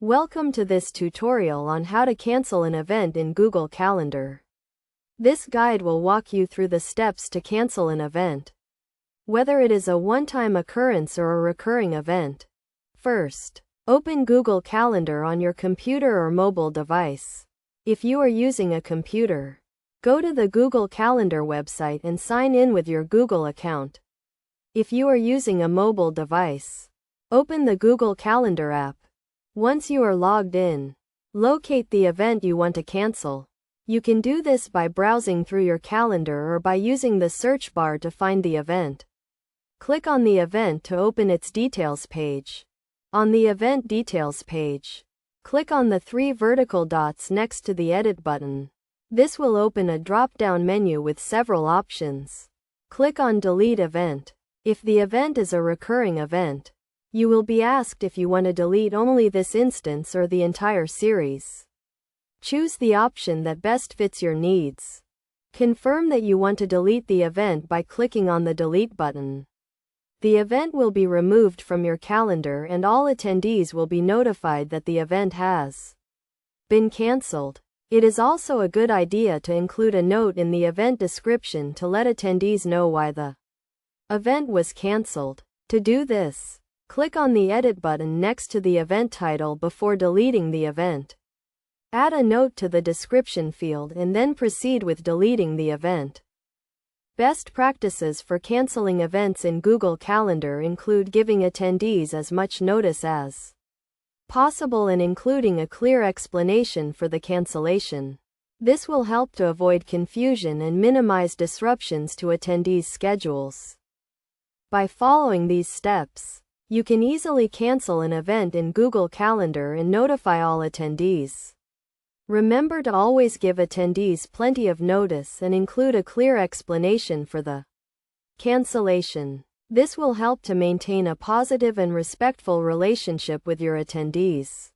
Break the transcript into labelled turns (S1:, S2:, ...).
S1: Welcome to this tutorial on how to cancel an event in Google Calendar. This guide will walk you through the steps to cancel an event, whether it is a one-time occurrence or a recurring event. First, open Google Calendar on your computer or mobile device. If you are using a computer, go to the Google Calendar website and sign in with your Google account. If you are using a mobile device, open the Google Calendar app. Once you are logged in, locate the event you want to cancel. You can do this by browsing through your calendar or by using the search bar to find the event. Click on the event to open its details page. On the event details page, click on the three vertical dots next to the edit button. This will open a drop-down menu with several options. Click on delete event. If the event is a recurring event, you will be asked if you want to delete only this instance or the entire series. Choose the option that best fits your needs. Confirm that you want to delete the event by clicking on the delete button. The event will be removed from your calendar and all attendees will be notified that the event has been cancelled. It is also a good idea to include a note in the event description to let attendees know why the event was cancelled. To do this, click on the edit button next to the event title before deleting the event. Add a note to the description field and then proceed with deleting the event. Best practices for canceling events in Google Calendar include giving attendees as much notice as possible and including a clear explanation for the cancellation. This will help to avoid confusion and minimize disruptions to attendees' schedules. By following these steps, you can easily cancel an event in Google Calendar and notify all attendees. Remember to always give attendees plenty of notice and include a clear explanation for the cancellation. This will help to maintain a positive and respectful relationship with your attendees.